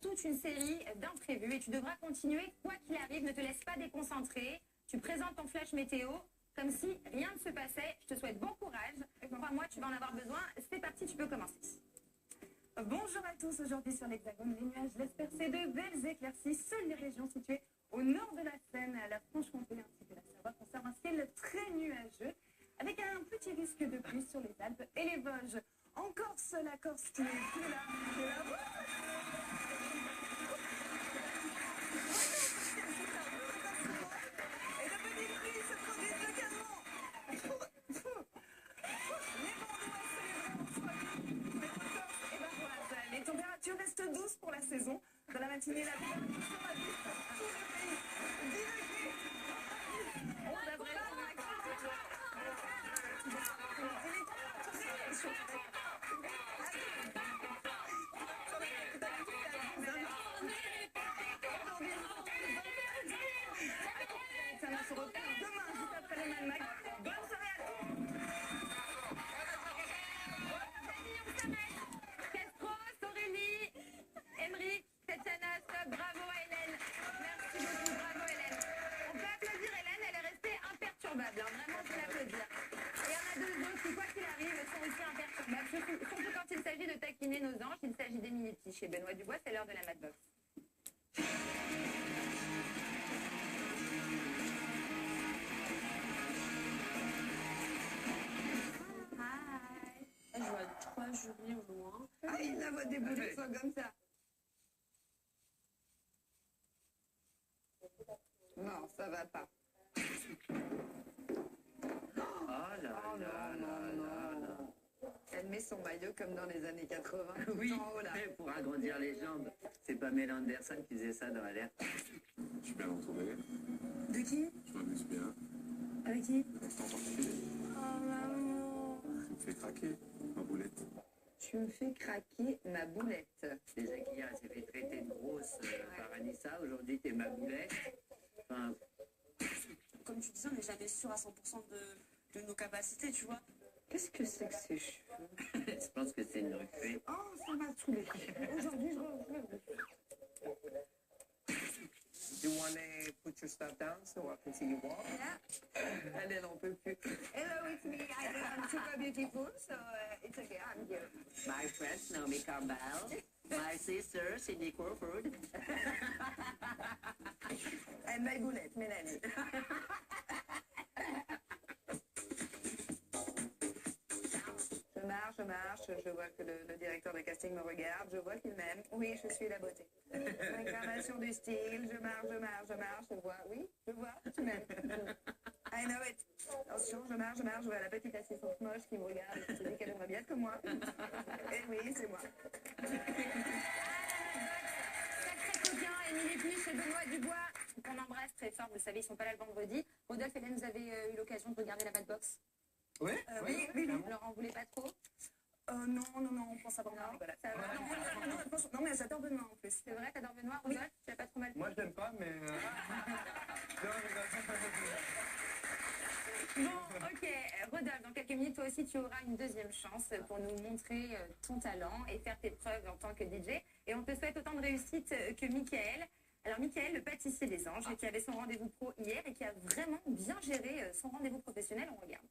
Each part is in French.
toute une série d'imprévus et tu devras continuer quoi qu'il arrive. Ne te laisse pas déconcentrer. Tu présentes ton flash météo comme si rien ne se passait. Je te souhaite bon courage. Crois-moi, tu vas en avoir besoin. C'est parti, tu peux commencer. Bonjour à tous, aujourd'hui sur l'Hexagone, les nuages laissent percer de belles éclaircies. Seules les régions situées au nord de la Seine, à la Franche-Comté ainsi que la Savoie conservent un ciel très nuageux, avec un petit risque de pluie sur les Alpes et les Vosges. En Corse, la Corse qui est là. Et de petites pluies se produisent localement. Les Les températures restent douces pour la saison. Dans la matinée, la température sera douce pour tout le pays. 10 degrés. On devrait la ça se retrouve demain, juste après le Mad Max. Bonne soirée à tous. Aurélie, Emery, Tatiana, stop, bravo à Hélène. Merci beaucoup, bravo Hélène. On peut applaudir Hélène, elle est restée imperturbable, hein. Vraiment, je peux l'applaudir. Et il y en a deux autres qui, quoi qu'il arrive, sont aussi imperturbables. Surtout quand il s'agit de taquiner nos anges, il s'agit d'Eminetti. Chez Benoît Dubois, c'est l'heure de la Madbox. Je vois 3 jurys au loin. Ah, il la voit débouler comme ça. Non, ça va pas. Non. Elle met son maillot comme dans les années 80. Oui, en haut, là. pour agrandir les jambes. C'est Pamela Anderson qui faisait ça dans Alerte. Je suis bien entouré, De qui? je m'amuse bien. Avec qui? En particulier, Oh, maman. tu me fais craquer, ma boulette. Tu me fais craquer ma boulette. Déjà qu'hier, elle s'est fait traiter de grosse par Anissa. Aujourd'hui, t'es ma boulette. Enfin, Comme tu disais, on n'est jamais sûr à 100% de nos capacités, tu vois. Qu'est-ce que c'est que ces cheveux? je pense que c'est une recrue. Oh, ça m'a saoulé. Aujourd'hui, je You want to put your stuff down so I can see you walk? Elle n'en peut plus. Hello, it's me. I'm super beautiful, so it's okay, I'm here. My friend, Naomi Campbell. My sister, Cindy Crawford. And my boulette, Mélanie. Je marche, je vois que le directeur de casting me regarde, je vois qu'il m'aime. Oui, je suis la beauté. L'incarnation du style, je marche, je vois, oui, je vois, tu m'aimes. I know it. Attention, je marche, je vois la petite assistante moche qui me regarde et qui se dit qu'elle aimerait bien être comme moi. Et oui, c'est moi. Sacré coquin, Émilie Puch et Benoît Dubois, qu'on embrasse très fort. Vous le savez, ils sont pas là le vendredi. Rodolphe, Hélène, vous avez eu l'occasion de regarder la Madbox? Oui, Oui. Laurent, vous voulez pas trop? Non, on pense à Benoît. Voilà. Ça va. Non, mais j'adore Benoît en plus. C'est vrai, t'adores Benoît? Rodolphe, tu l'as pas trop mal fait? moi je l'aime pas, mais... Bon, ok. Rodolphe, dans quelques minutes, toi aussi, tu auras une deuxième chance pour nous montrer ton talent et faire tes preuves en tant que DJ. Et on te souhaite autant de réussite que Mickaël. Alors, Mickaël, le pâtissier des anges, qui avait son rendez-vous pro hier et qui a vraiment bien géré son rendez-vous professionnel, on regarde.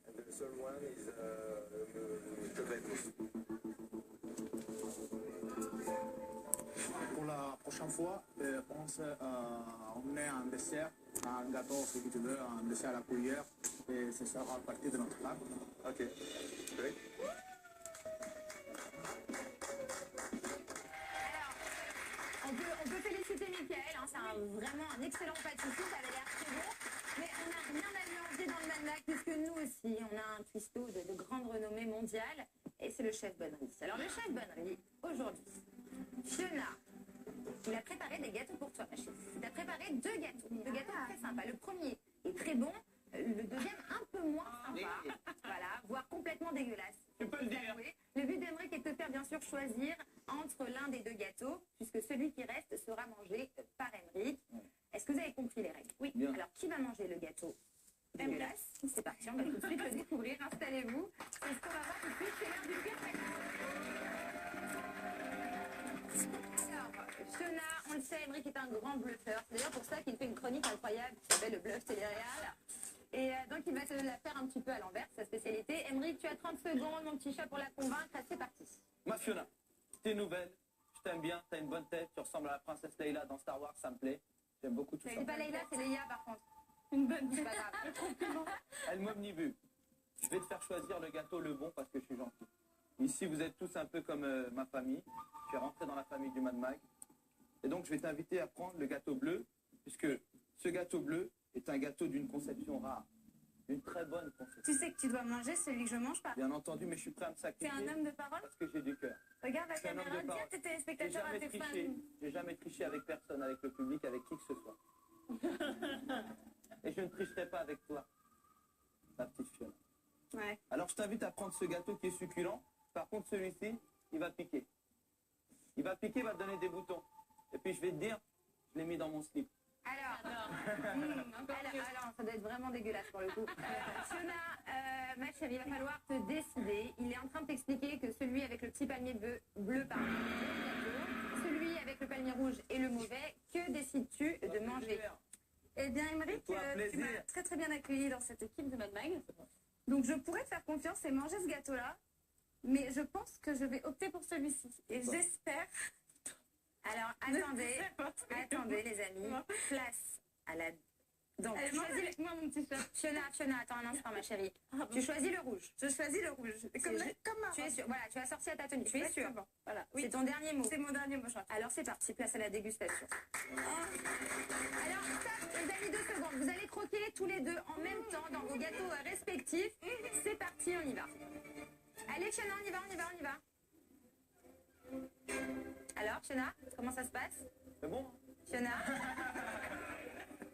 And the third one is tomatoes. Pour la prochaine fois, on met un dessert, un gâteau, si tu veux, un dessert à la cuillère, et ce sera partie de notre plat. Ok, great. Alors, on peut féliciter Mickaël, hein, c'est vraiment un excellent pâtissier, ça avait l'air très bon. Mais on n'a rien à lui envier dans le Mad Max, puisque nous aussi, on a un cuistot de grande renommée mondiale, et c'est le chef Bonnery. Alors, le chef Bonnery, aujourd'hui, Fiona, il a préparé des gâteaux pour toi, ma chérie. Il a préparé deux gâteaux très sympas. Le premier est très bon, le deuxième un peu moins sympa, voilà, voire complètement dégueulasse. Tu peux le dire. Le but d'Emeric est de te faire bien sûr choisir entre l'un des deux gâteaux, puisque celui qui reste sera mangé par Emeric. Est-ce que vous avez compris les règles? Oui. Bien. Alors, qui va manger le gâteau? Emeric. dégueulasse. C'est parti, on va tout de suite le découvrir. Installez-vous. C'est ce qu'on va voir tout de suite. C'est l'heure du pire. Alors, Fiona, on le sait, Emmerich est un grand bluffeur. C'est d'ailleurs pour ça qu'il fait une chronique incroyable qui s'appelle Le Bluff Télé-Réal. Et donc, il va te la faire un petit peu à l'envers, sa spécialité. Emmerich, tu as 30 secondes, mon petit chat, pour la convaincre. C'est parti. Ma Fiona, t'es nouvelle, je t'aime bien, t'as une bonne tête, tu ressembles à la princesse Leïla dans Star Wars, ça me plaît. J'aime beaucoup tout ça. C'est pas Leïla, c'est Leia, par contre. Une bonne, c'est pas grave. Elle m'omnibule. Je vais te faire choisir le gâteau le bon parce que je suis gentil. Ici, vous êtes tous un peu comme ma famille. Je vais rentrer dans la famille du Mad Mag. Et donc, je vais t'inviter à prendre le gâteau bleu, puisque ce gâteau bleu est un gâteau d'une conception rare. Une très bonne conception. Tu sais que tu dois manger celui que je mange pas. Bien entendu, mais je suis prêt à me T'es sacrifier. un homme de parole. Parce que j'ai du cœur. Regarde la Je suis un homme caméra, de dis parole. à tes J'ai téléspectateurs, à jamais tes triché. fans. J'ai jamais triché avec personne, avec le public, avec qui que ce soit. Et je ne tricherai pas avec toi, ma petite Fiona. Ouais. Alors je t'invite à prendre ce gâteau qui est succulent. Par contre, celui-ci, il va piquer. Il va piquer, il va te donner des boutons. Et puis je vais te dire, je l'ai mis dans mon slip. Alors, ça doit être vraiment dégueulasse pour le coup. Fiona, ma chérie, il va falloir te décider. Il est en train de t'expliquer que celui avec le petit palmier bleu pardon, est le gâteau. Celui avec le palmier rouge est le mauvais. Que décides-tu de manger? Eh bien, Emmerich, Fais-toi tu plaisir. m'as très très bien accueilli dans cette équipe de Mad Mag. Donc, je pourrais te faire confiance et manger ce gâteau-là. Mais je pense que je vais opter pour celui-ci. Et j'espère... Alors, attendez les amis. Place à la... Donc, Allez, tu mange choisis avec moi, mon petit chat. Fiona, attends un instant, ma chérie. Tu choisis le rouge. Je choisis le rouge. Comme ma Tu es sûre. Voilà, tu as sorti à ta tenue. Tu es sûre. Exactement. Voilà. Oui, C'est ton dernier mot. c'est mon dernier mot, je crois. Alors c'est parti, place à la dégustation. Alors ça, les amis, 2 secondes. Vous allez croquer tous les deux en même temps dans vos gâteaux respectifs. C'est parti, on y va. Allez, Fiona, on y va. Alors, Fiona, comment ça se passe? C'est bon? Fiona,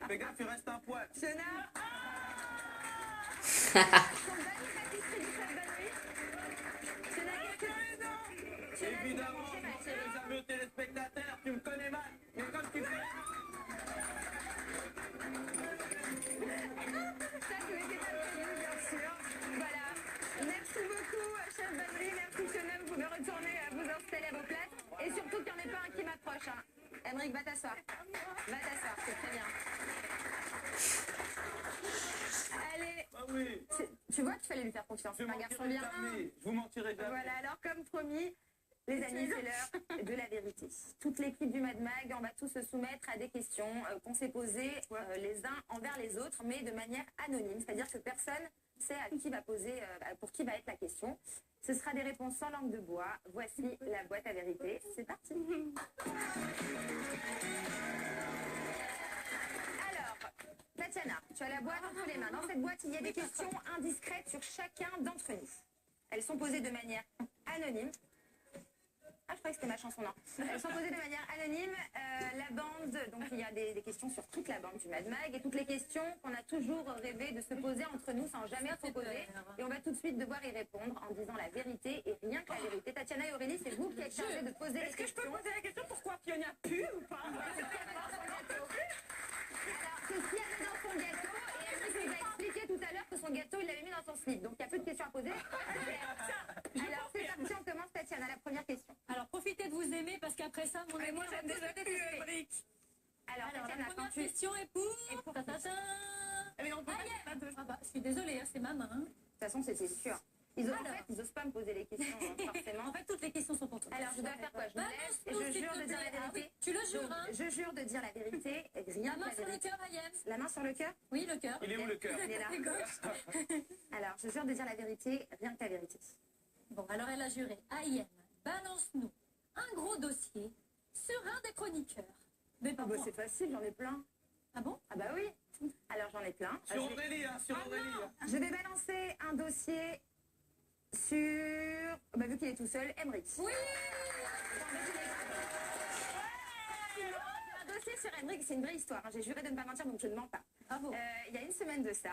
Fais gaffe, il reste un poil. Fiona. Ton dernier pâtisserie du Club Bannery. Fiona, qu'est-ce que... Fiona, tu vas Évidemment, manger, ma je chérie. les amis aux téléspectateurs, tu me connais mal. Mais comme tu fais... Ça, ce n'était pas prévu, bien sûr. Voilà. Merci beaucoup, chef Bannery. Merci, Fiona. Vous pouvez retourner vous installer à vos places. Et surtout qu'il n'y en ait pas un qui m'approche. Hein. Emmerich, va t'asseoir. Va t'asseoir, c'est très bien. Allez. Ah oui. Tu vois qu'il fallait lui faire confiance. Je C'est un garçon bien. jamais. Je vous mentirai jamais. Voilà, alors comme promis, les amis, c'est l'heure de la vérité. Toute l'équipe du Mad Mag, on va tous se soumettre à des questions qu'on s'est posées les uns envers les autres, mais de manière anonyme. C'est-à-dire que personne sait à qui va poser, pour qui va être la question. Ce sera des réponses sans langue de bois. Voici la boîte à vérité. C'est parti. Alors, Tatiana, tu as la boîte entre les mains. Dans cette boîte, il y a des questions indiscrètes sur chacun d'entre nous. Elles sont posées de manière anonyme. Ah, je croyais que c'était ma chanson, non. Elles sont posées de manière anonyme. La bande, donc il y a des questions sur toute la bande du Mad Mag et toutes les questions qu'on a toujours rêvé de se poser entre nous sans jamais se poser. Et on va tout de suite devoir y répondre en disant la vérité et rien que la vérité. Tatiana et Aurélie, c'est vous qui êtes chargés de poser les questions. Est-ce que je peux poser la question pourquoi Fiona pue ou pas? Alors, c'est ce qu'il y avait dans son gâteau et elle nous a expliqué tout à l'heure que son gâteau, il l'avait mis dans son slip. Donc, il n'y a plus de questions à poser. Alors, c'est parti, on commence, Tatiana, la première question. Alors profitez de vous aimer parce qu'après ça, mon Mais ami, moi, on va j'aime déjà tous plus, détester. Emmerich. Alors, Alors, Tatiana, la quand première tu... question est pour... Et pour Ta-ta-ta. Mais on peut Ah, bah, je suis désolée, hein, c'est ma main. hein. De toute façon, c'était sûr. En Alors. fait, ils n'osent pas me poser les questions, forcément. En fait, toutes les questions sont pour toi. Alors, je dois faire quoi? Je me lève et Balance-nous, je s'il jure te de dire plaît. la Ah oui, vérité. tu le jures, Donc, hein. je jure de dire la vérité, rien La que main la sur le vérité. cœur, Ayem. La main sur le cœur? Oui, le cœur. Il est où le cœur? Il est là. À gauche. Alors, je jure de dire la vérité, rien que la vérité. Bon, alors elle a juré. Ayem, balance-nous un gros dossier sur un des chroniqueurs. Mais pas moi. C'est facile, j'en ai plein. Ah bon? Ah bah oui. Alors, j'en ai plein. Sur Aurélie, hein, sur Aurélie. hein. Je vais balancer un dossier sur... Bah, vu qu'il est tout seul, Emmerich. Oui. Un commencer sur Emmerich, c'est une vraie histoire. Hein. J'ai juré de ne pas mentir, donc je ne mens pas. Bravo. Il y a une semaine de ça,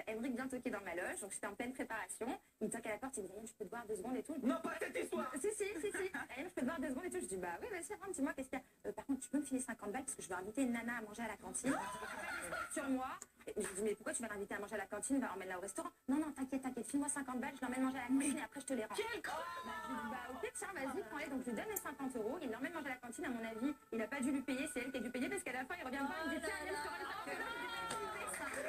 Emmerich vient toquer dans ma loge, donc j'étais en pleine préparation. Il me toque à la porte, il me dit je peux te voir 2 secondes et tout. Non, pas cette histoire. Si. Je peux te voir 2 secondes et tout. Je dis bah oui, vas-y, rentre, dis-moi qu'est-ce qu'il y a. Par contre, tu peux me filer 50 balles parce que je vais inviter une nana à manger à la cantine. Sur moi. Et je dis mais pourquoi tu vas l'inviter à manger à la cantine, va emmène-la au restaurant. Non, t'inquiète, file-moi 50 balles, je l'emmène manger à la cantine et après je te les rends. Quel con! Je dis bah ok, tiens, vas-y, prends-les. Donc je lui donne les 50 €, il l'emmène manger à la cantine. À mon avis, il a pas dû lui payer, c'est elle qui a dû payer parce qu'à la fin, il revient pas, il me dit tiens, Agnès, je te rends les 50 €.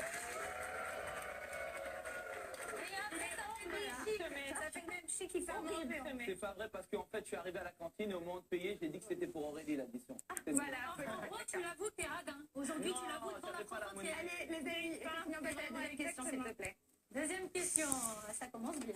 Ça fait même chier qu'il fait manger. C'est pas vrai parce qu'en fait, je suis arrivé à la cantine et au moment de payer, j'ai dit que c'était pour Aurélie l'addition. Voilà. En gros, tu l'avoues, t'es radin. Aujourd'hui, Non, tu l'avoues devant ça la fait pas la France entière. Allez, les amis, on passe à la deuxième question, s'il te plaît. Deuxième question, ça commence bien.